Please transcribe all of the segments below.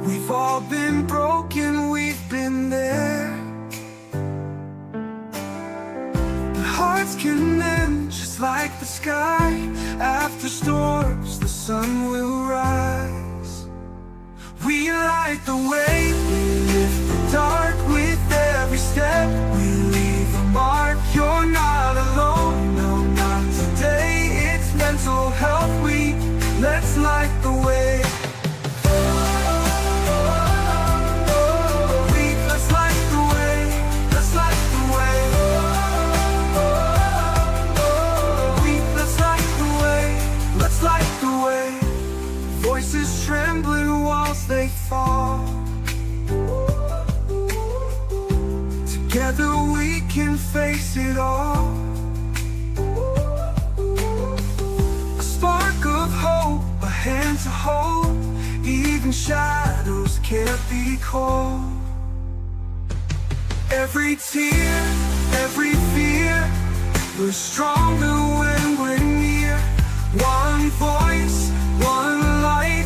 We've all been broken, we've been there. Hearts can mend just like the sky. After storms, the sun will rise. We light the way, we lift the dark with every step. We leave a mark, you're not alone, no, not today. It's Mental Health Week, let's light the way. Voices trembling, walls they fall. Together we can face it all. A spark of hope, a hand to hold. Even shadows can't be cold. Every tear, every fear, we're stronger when we're near. One voice, one light,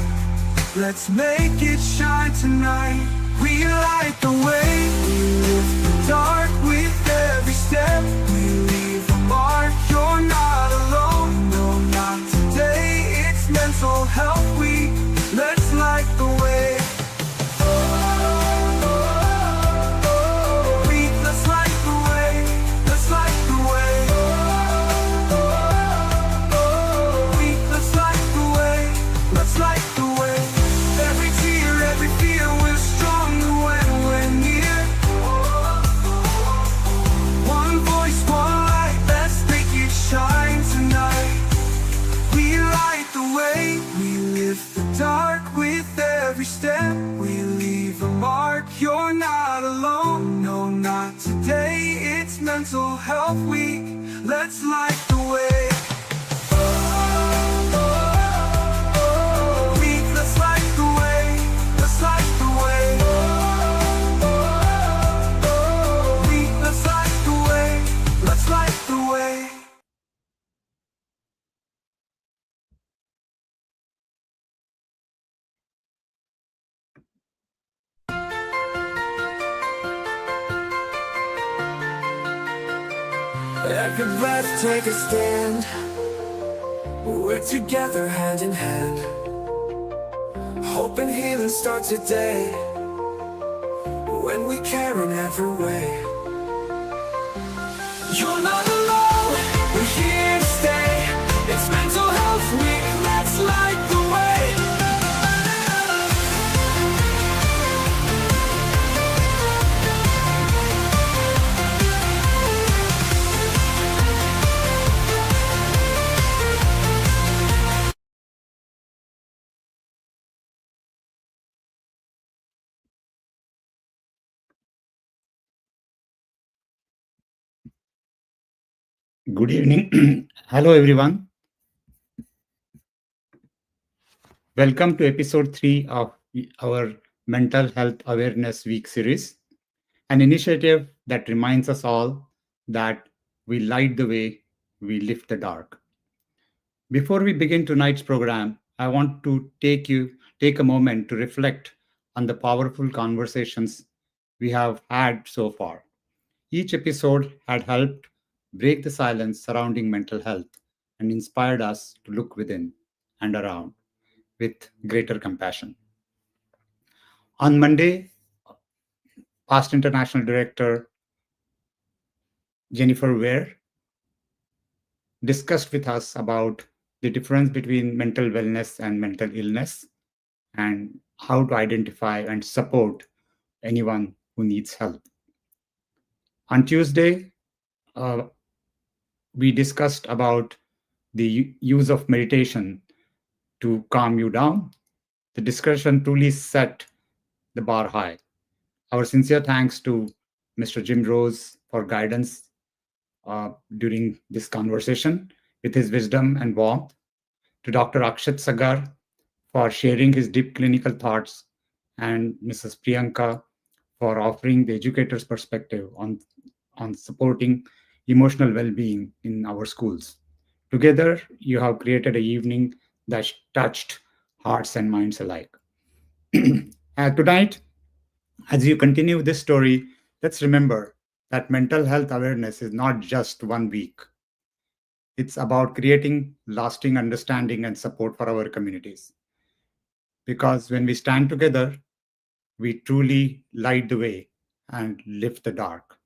let's make it shine tonight. We light the way, we lift the dark with every step. We leave a mark, you're not alone, no, not today. It's Mental Health Week, let's light the way. Let's light the way, let's light the way. Let's light the way, let's light the way. Every tear, every fear, we're stronger when we're near. One voice, one light, let's make it shine tonight. We light the way, we lift the dark with every step. We leave a mark, you're not alone, no, not today. It's Mental Health Week, let's light the way. Let's light the way, let's light the way. Let's light the way, let's light the way. Every breath take a stand. We're together hand in hand. Hope and healing start today. When we care in every way. You're not alone, we're here to stay. It's Mental Health Week, let's light the way. Good evening. Hello, everyone. Welcome to episode 3 of our Mental Health Awareness Week series, an initiative that reminds us all that we light the way, we lift the dark. Before we begin tonight's program, I want to take a moment to reflect on the powerful conversations we have had so far. Each episode had helped break the silence surrounding mental health and inspired us to look within and around with greater compassion. On Monday, past international director Jennifer Ware discussed with us about the difference between mental wellness and mental illness and how to identify and support anyone who needs help. On Tuesday, uh, we discussed about the use of meditation to calm you down. The discussion truly set the bar high. Our sincere thanks to Mr. Jim Rose for guidance during this conversation with his wisdom and warmth, to Dr. Akshat Sagar for sharing his deep clinical thoughts, and Mrs. Priyanka for offering the educator's perspective on supporting emotional well-being in our schools. Together, you have created an evening that touched hearts and minds alike. Tonight, as you continue this story, let's remember that mental health awareness is not just 1 week. It's about creating lasting understanding and support for our communities. Because when we stand together, we truly light the way and lift the dark.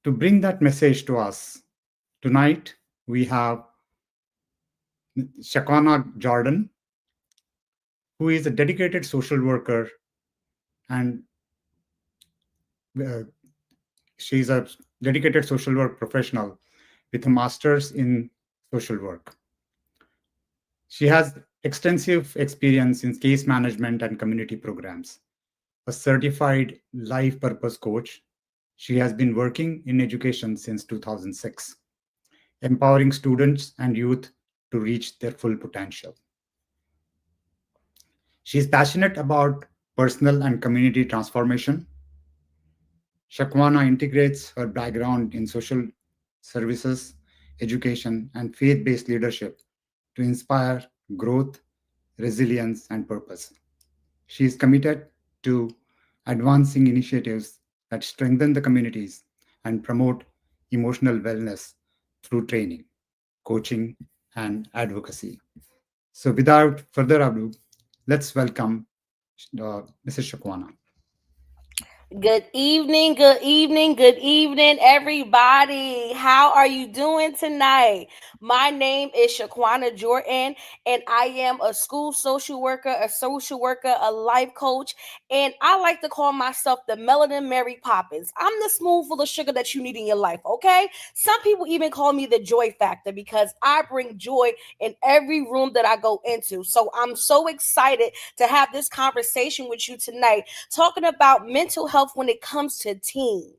To bring that message to us, tonight we have Shaquana Jordan, who is a dedicated social worker, and uh, she's a dedicated social work professional with a master's in social work. She has extensive experience in case management and community programs. A certified life purpose coach, she has been working in education since 2006, empowering students and youth to reach their full potential. She is passionate about personal and community transformation. Shakwana integrates her background in social services, education, and faith based leadership to inspire growth, resilience, and purpose. She is committed to advancing initiatives that strengthen the communities and promote emotional wellness through training, coaching, and advocacy. So, without further ado, let's welcome Mrs. Shakwana. Good evening, everybody. How are you doing tonight? My name is Shaquana Jordan, and I am a school social worker, a life coach, and I like to call myself the Melanin Mary Poppins. I'm the spoonful of sugar that you need in your life, okay? Some people even call me the joy factor because I bring joy in every room that I go into. So I'm so excited to have this conversation with you tonight talking about mental health when it comes to teens.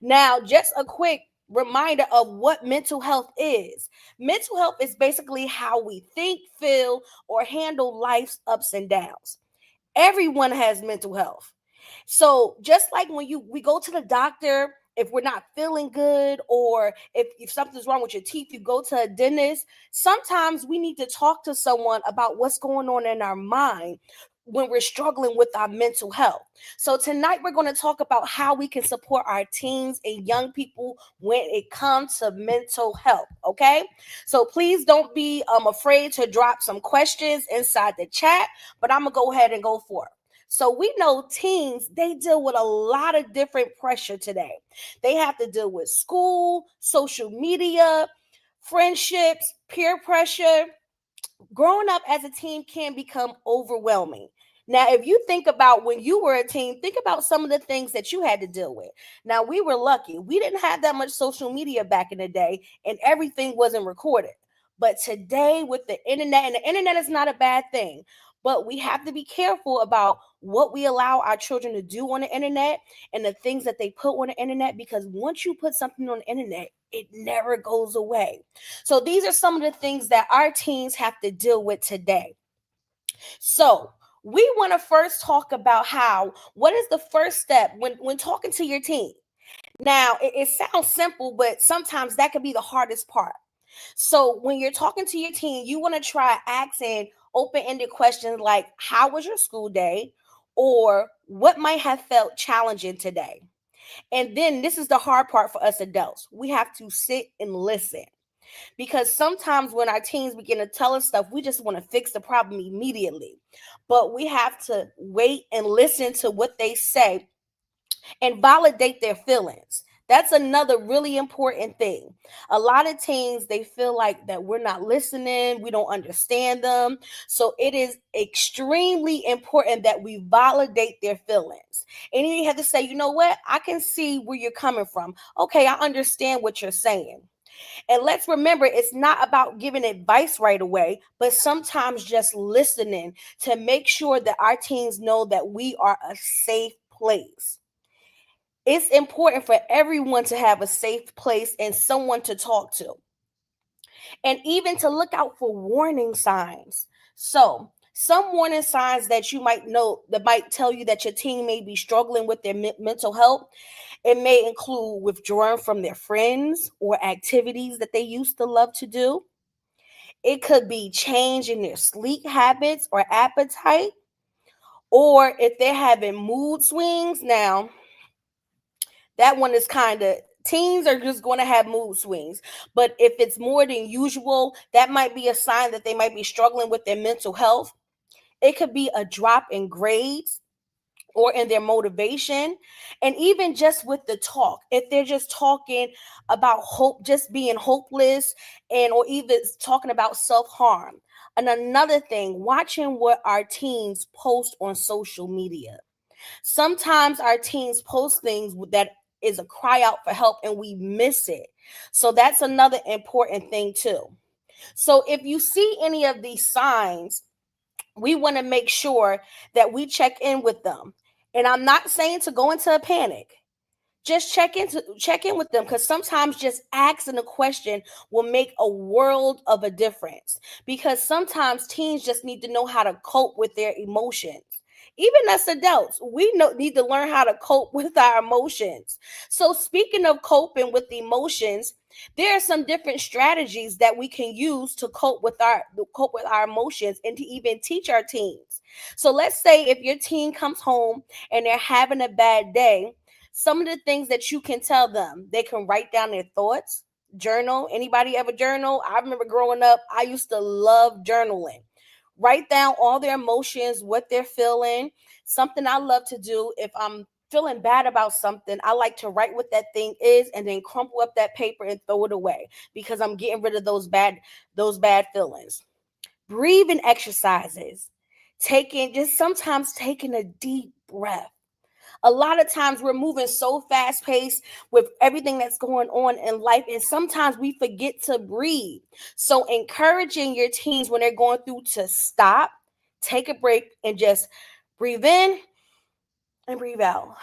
Now, just a quick reminder of what mental health is. Mental health is basically how we think, feel, or handle life's ups and downs. Everyone has mental health. So just like when we go to the doctor, if we're not feeling good or if something's wrong with your teeth, you go to a dentist. Sometimes we need to talk to someone about what's going on in our mind when we're struggling with our mental health. So tonight we're going to talk about how we can support our teens and young people when it comes to mental health. Okay. So please don't be afraid to drop some questions inside the chat, but I'm going to go ahead and go for it. So we know teens, they deal with a lot of different pressure today. They have to deal with school, social media, friendships, peer pressure. Growing up as a teen can become overwhelming. Now, if you think about when you were a teen, think about some of the things that you had to deal with. Now, we were lucky. We didn't have that much social media back in the day, and everything wasn't recorded. But today, with the internet, and the internet is not a bad thing, but we have to be careful about what we allow our children to do on the internet and the things that they put on the internet, because once you put something on the internet, it never goes away. So these are some of the things that our teens have to deal with today. So we want to first talk about what is the first step when talking to your teen. Now, it sounds simple, but sometimes that could be the hardest part. So when you're talking to your teen, you want to try asking open-ended questions like, how was your school day? Or what might have felt challenging today? And then this is the hard part for us adults. We have to sit and listen, because sometimes when our teens begin to tell us stuff, we just want to fix the problem immediately. But we have to wait and listen to what they say and validate their feelings. That's another really important thing. A lot of teens, they feel like that we're not listening, we don't understand them. So it is extremely important that we validate their feelings. And you have to say, you know what? I can see where you're coming from. Okay, I understand what you're saying. And let's remember, it's not about giving advice right away, but sometimes just listening to make sure that our teens know that we are a safe place. It's important for everyone to have a safe place and someone to talk to, and even to look out for warning signs. So, some warning signs that you might know that might tell you that your teen may be struggling with their mental health. It may include withdrawing from their friends or activities that they used to love to do. It could be change in their sleep habits or appetite, Or if they're having mood swings, now that one is kind of, teens are just going to have mood swings. But if it's more than usual, that might be a sign that they might be struggling with their mental health. It could be a drop in grades or in their motivation, and even just with the talk, if they're just talking about hope, just being hopeless, and or even talking about self-harm. And another thing, watching what our teens post on social media. Sometimes our teens post things that is a cry out for help and we miss it. So that's another important thing too. So if you see any of these signs, we want to make sure that we check in with them. And I'm not saying to go into a panic. Just check in with them, because sometimes just asking a question will make a world of a difference, because sometimes teens just need to know how to cope with their emotions. Even as adults, need to learn how to cope with our emotions. So speaking of coping with emotions, there are some different strategies that we can use to cope with our emotions, and to even teach our teens. So let's say if your teen comes home and they're having a bad day, some of the things that you can tell them, they can write down their thoughts, journal. Anybody ever journal? I remember growing up, I used to love journaling. Write down all their emotions, what they're feeling. Something I love to do, if I'm feeling bad about something, I like to write what that thing is and then crumple up that paper and throw it away, because I'm getting rid of those bad feelings. Breathing exercises. Sometimes taking a deep breath. A lot of times we're moving so fast paced with everything that's going on in life, and sometimes we forget to breathe. So encouraging your teens when they're going through to stop, take a break, and just breathe in and breathe out.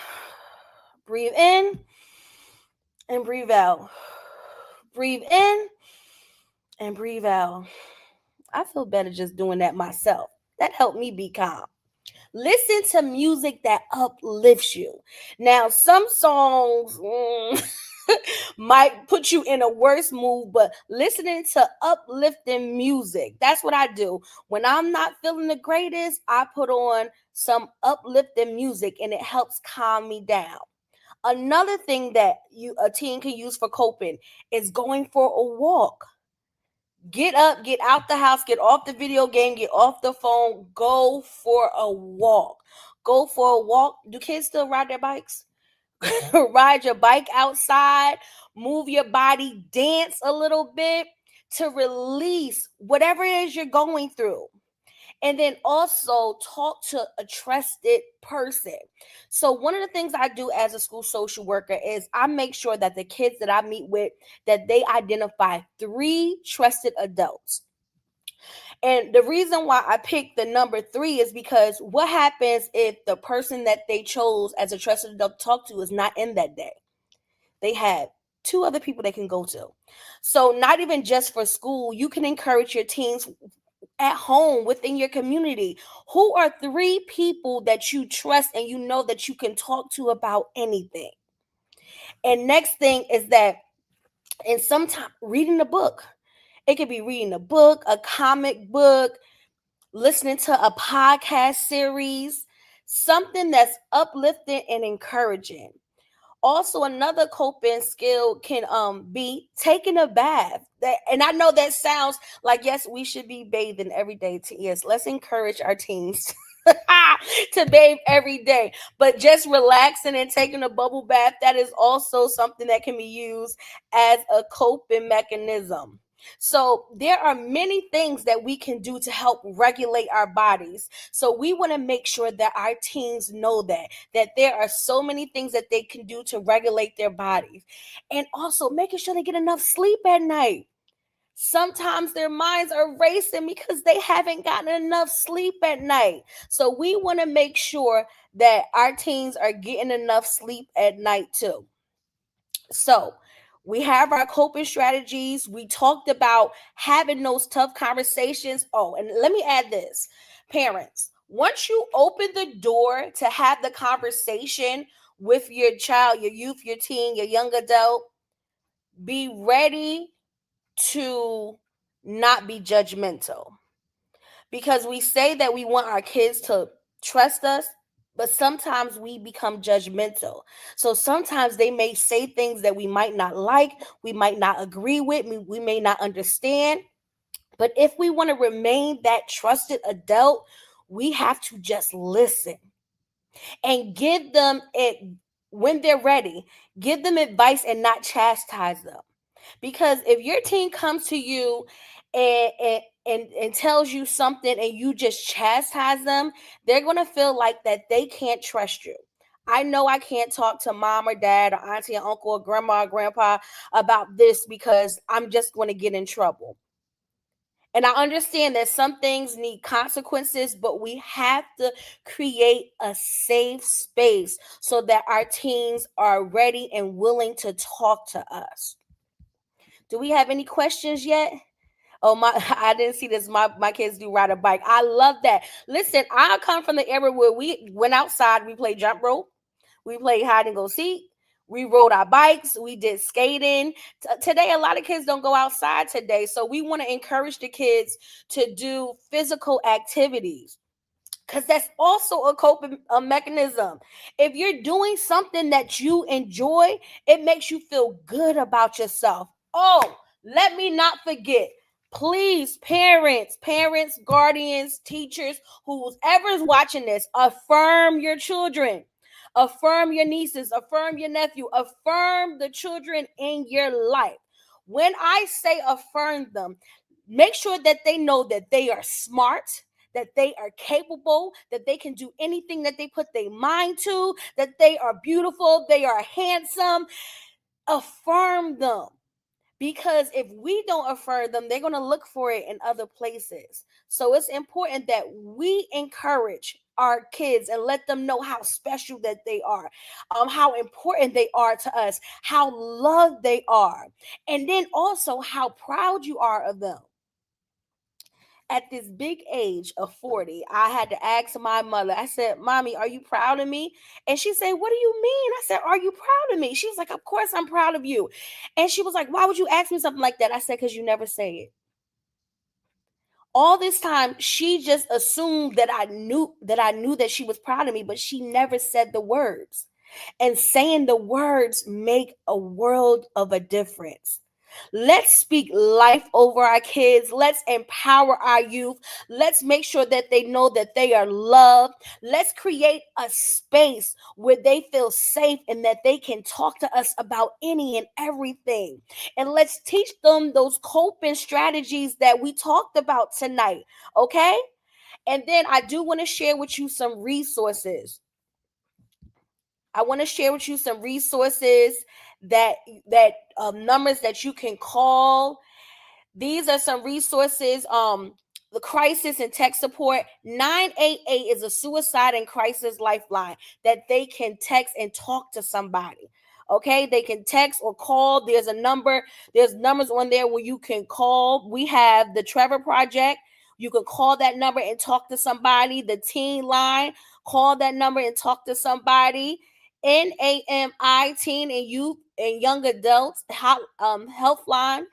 Breathe in and breathe out. Breathe in and breathe out. I feel better just doing that myself. That helped me be calm. Listen to music that uplifts you. Now, some songs might put you in a worse mood, but listening to uplifting music, that's what I do. When I'm not feeling the greatest, I put on some uplifting music and it helps calm me down. Another thing that a teen can use for coping is going for a walk. Get up, get out the house, get off the video game, get off the phone, go for a walk. Go for a walk. Do kids still ride their bikes? Ride your bike outside, move your body, dance a little bit to release whatever it is you're going through. And then also talk to a trusted person. So one of the things I do as a school social worker is I make sure that the kids that I meet with, that they identify 3 trusted adults. And the reason why I picked the number 3 is because what happens if the person that they chose as a trusted adult to talk to is not in that day? They have 2 other people they can go to. So not even just for school, you can encourage your teens at home within your community. Who are 3 people that you trust and you know that you can talk to about anything? And next thing is that, and sometimes reading a book. It could be reading a book, a comic book, listening to a podcast series, something that's uplifting and encouraging. Also, another coping skill can be taking a bath. And I know that sounds like, yes, we should be bathing every day. Yes, let's encourage our teens to bathe every day. But just relaxing and taking a bubble bath, that is also something that can be used as a coping mechanism. So there are many things that we can do to help regulate our bodies. So we want to make sure that our teens know that there are so many things that they can do to regulate their bodies. And also making sure they get enough sleep at night. Sometimes their minds are racing because they haven't gotten enough sleep at night. So we want to make sure that our teens are getting enough sleep at night too. So we have our coping strategies. We talked about having those tough conversations. Oh, and let me add this. Parents, once you open the door to have the conversation with your child, your youth, your teen, your young adult, be ready to not be judgmental. Because we say that we want our kids to trust us, but sometimes we become judgmental. So sometimes they may say things that we might not like, we might not agree with, we may not understand. But if we want to remain that trusted adult, we have to just listen and give them it when they're ready. Give them advice and not chastise them. Because if your teen comes to you and tells you something and you just chastise them, they're going to feel like that they can't trust you. I know I can't talk to mom or dad or auntie or uncle or grandma or grandpa about this because I'm just going to get in trouble. And I understand that some things need consequences, but we have to create a safe space so that our teens are ready and willing to talk to us. Do we have any questions yet? Oh my, I didn't see this. My kids do ride a bike. I love that. Listen, I come from the era where we went outside, we played jump rope, we played hide and go seek, we rode our bikes, we did skating. Today, a lot of kids don't go outside today. So we want to encourage the kids to do physical activities because that's also a coping mechanism. If you're doing something that you enjoy, it makes you feel good about yourself. Oh, let me not forget. Please, parents, guardians, teachers, whoever is watching this, affirm your children. Affirm your nieces, affirm your nephew, affirm the children in your life. When I say affirm them, make sure that they know that they are smart, that they are capable, that they can do anything that they put their mind to, that they are beautiful, they are handsome. Affirm them. Because if we don't affirm them, they're going to look for it in other places. So it's important that we encourage our kids and let them know how special that they are, how important they are to us, how loved they are, and then also how proud you are of them. At this big age of 40, I had to ask my mother, I said, Mommy, are you proud of me? And she said, What do you mean? I said, Are you proud of me? She was like, Of course I'm proud of you. And she was like, Why would you ask me something like that? I said, Because you never say it. All this time, she just assumed that I knew that she was proud of me, but she never said the words. And saying the words make a world of a difference. Let's speak life over our kids. Let's empower our youth. Let's make sure that they know that they are loved. Let's create a space where they feel safe and that they can talk to us about any and everything. And let's teach them those coping strategies that we talked about tonight. Okay? And then I do want to share with you some resources. I want to share with you some resources that numbers that you can call. These are some resources. The crisis and tech support 988 is a suicide and crisis lifeline that they can text and talk to somebody. Okay, they can text or call. There's a number. There's numbers on there where you can call. We have the Trevor Project. You can call that number and talk to somebody. The teen line, call that number and talk to somebody. NAMI, teen and youth and young adults helpline.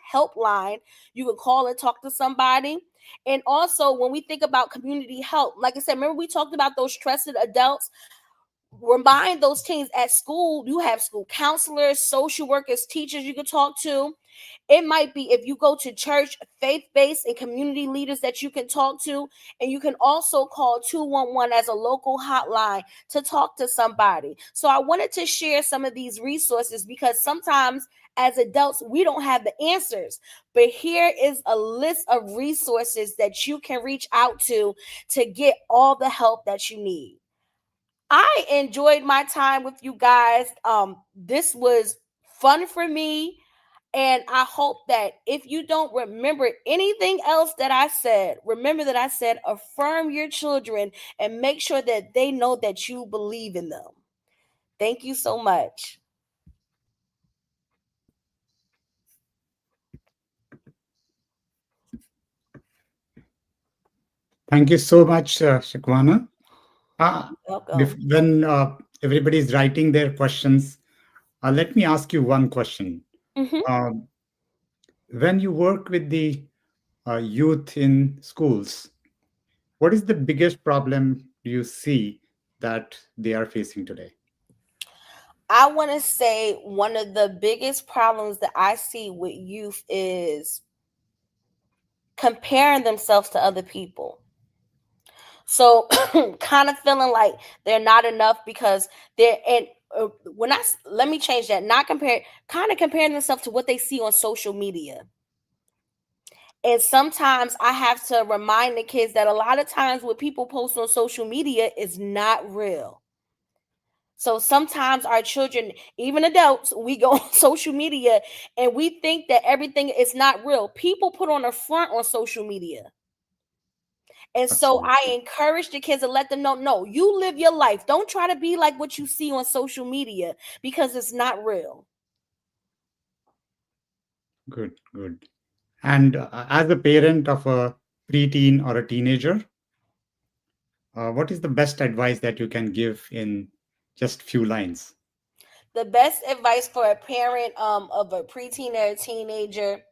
You can call and talk to somebody. And also, when we think about community help, like I said, remember we talked about those trusted adults. Remind those teens at school, you have school counselors, social workers, teachers you can talk to. It might be if you go to church, faith-based and community leaders that you can talk to. And you can also call 211 as a local hotline to talk to somebody. So I wanted to share some of these resources because sometimes as adults, we don't have the answers. But here is a list of resources that you can reach out to get all the help that you need. I enjoyed my time with you guys. This was fun for me. And I hope that if you don't remember anything else that I said, remember that I said affirm your children and make sure that they know that you believe in them. Thank you so much. Thank you so much, Shaquana. Uh, Welcome. when everybody is writing their questions, let me ask you one question. Mm-hmm. Um, when you work with the youth in schools, what is the biggest problem do you see that they are facing today? I want to say one of the biggest problems that I see with youth is comparing themselves to other people. So kind of feeling like they're not enough because they're and when let me change that, not compare, kind of comparing themselves to what they see on social media. And sometimes I have to remind the kids that a lot of times what people post on social media is not real. So sometimes our children, even adults, we go on social media and we think that everything is not real. People put on a front on social media. And so I Absolutely. encourage the kids to let them know, no, you live your life. Don't try to be like what you see on social media because it's not real. Good, good. And as a parent of a preteen or a teenager, what is the best advice that you can give in just few lines? The best advice for a parent of a preteen or a teenager,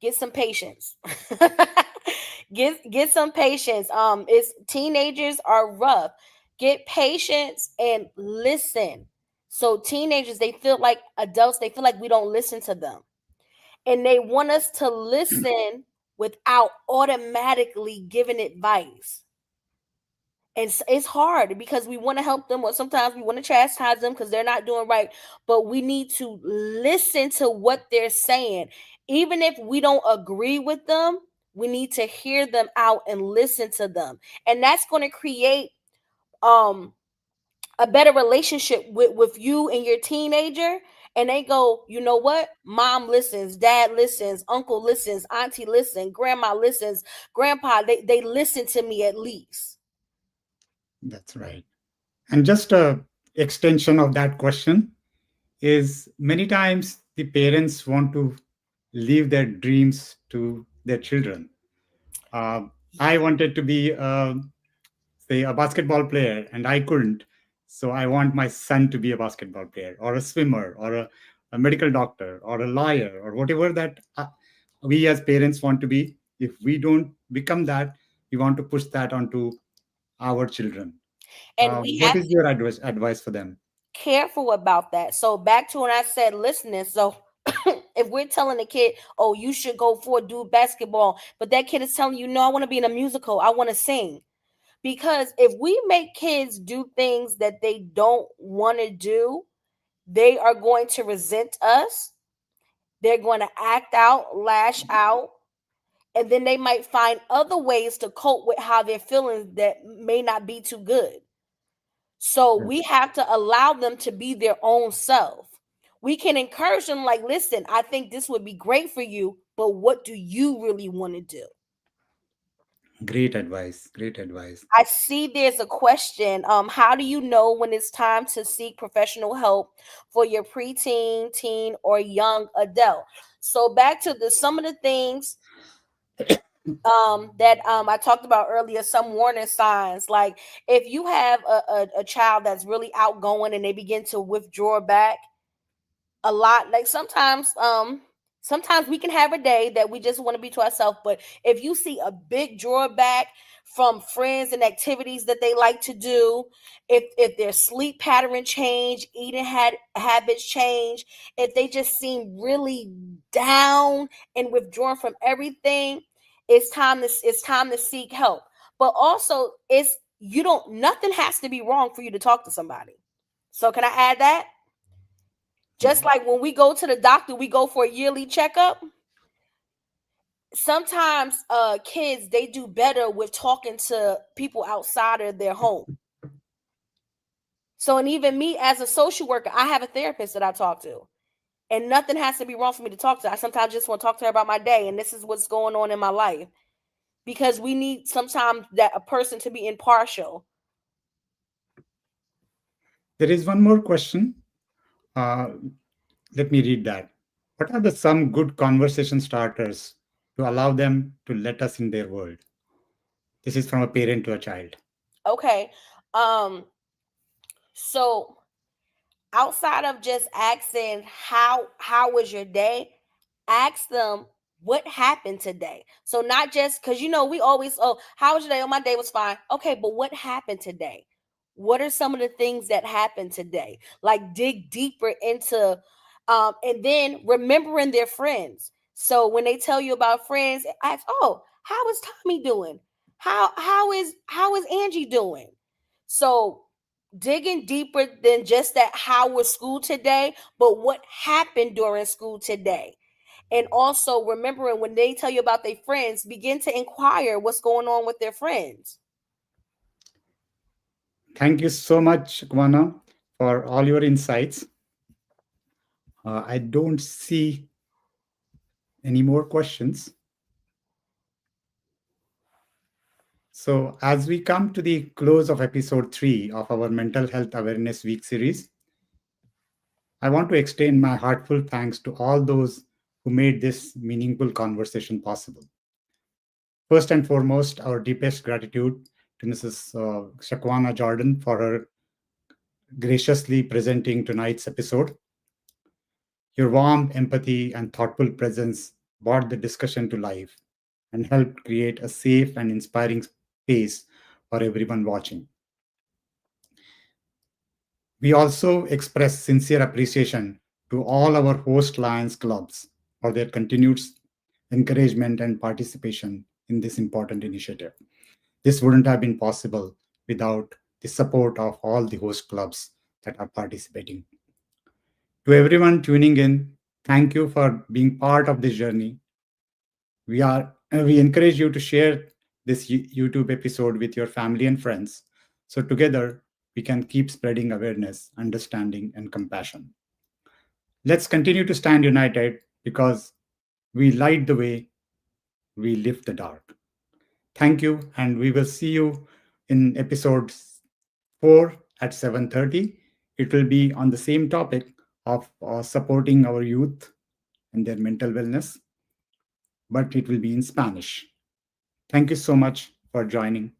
get some patience. Get some patience. It's teenagers are rough. Get patience and listen. So teenagers, they feel like adults, they feel like we don't listen to them. And they want us to listen without automatically giving advice. And it's hard because we want to help them, or sometimes we want to chastise them because they're not doing right. But we need to listen to what they're saying. Even if we don't agree with them, we need to hear them out and listen to them. And that's going to create um a better relationship with you and your teenager. And they go, you know what? Mom listens, dad listens, uncle listens, auntie listens, grandma listens, grandpa, they listen to me at least. That's right. And just a extension of that question is many times the parents want to leave their dreams to their children. Uh, I wanted to be, say, a basketball player, and I couldn't. So I want my son to be a basketball player, or a swimmer, or a medical doctor, or a lawyer, or whatever that we as parents want to be. If we don't become that, we want to push that onto our children. And we What have is your advice for them? careful about that. So back to when I said listening. So if we're telling a kid, "Oh, you should go for do basketball," but that kid is telling you, "No, I want to be in a musical. I want to sing." Because if we make kids do things that they don't want to do, they are going to resent us. They're going to act out, lash out, and then they might find other ways to cope with how they're feeling that may not be too good. So we have to allow them to be their own self. We can encourage them, like, listen, I think this would be great for you, but what do you really want to do? Great advice. Great advice. I see there's a question. How do you know when it's time to seek professional help for your preteen, teen, or young adult? So back to the some of the things that I talked about earlier, some warning signs. Like if you have a child that's really outgoing and they begin to withdraw back a lot, like sometimes we can have a day that we just want to be to ourselves, but if you see a big drawback from friends and activities that they like to do, if their sleep pattern change, eating habits change, if they just seem really down and withdrawn from everything, it's time to seek help. But also, it's you don't nothing has to be wrong for you to talk to somebody. So can I add that? Just Mhm. like when we go to the doctor, we go for a yearly checkup. Sometimes kids, they do better with talking to people outside of their home. So, and even me as a social worker, I have a therapist that I talk to. And nothing has to be wrong for me to talk to. I sometimes just want to talk to her about my day and this is what's going on in my life. Because we need sometimes that a person to be impartial. There is one more question. Uh, Let me read that. What are the some good conversation starters to allow them to let us in their world? This is from a parent to a child. Okay. Um, so outside of just asking how was your day, ask them, what happened today? So not just because we always, oh, how was your day? Oh, my day was fine. Okay, but what happened today? What are some of the things that happened today? Like dig deeper into and then remembering their friends. So when they tell you about friends, ask, oh, how is Tommy doing? How is Angie doing? So digging deeper than just that, how was school today, but what happened during school today. And also remembering when they tell you about their friends, begin to inquire what's going on with their friends. Thank you so much, Kwana, for all your insights. I don't see any more questions. So, as we come to the close of episode 3 of our Mental Health Awareness Week series, I want to extend my heartfelt thanks to all those who made this meaningful conversation possible. First and foremost, our deepest gratitude to Mrs. Shaquana Jordan for her graciously presenting tonight's episode. Your warm empathy and thoughtful presence brought the discussion to life and helped create a safe and inspiring space for everyone watching. We also express sincere appreciation to all our host Lions clubs for their continued encouragement and participation in this important initiative. This wouldn't have been possible without the support of all the host clubs that are participating. To everyone tuning in, thank you for being part of this journey. We encourage you to share this YouTube episode with your family and friends so together we can keep spreading awareness, understanding and compassion. Let's continue to stand united because we light the way, we lift the dark. Thank you and we will see you in episode 4 at 7:30. It will be on the same topic of supporting our youth and their mental wellness, but it will be in Spanish. Thank you so much for joining.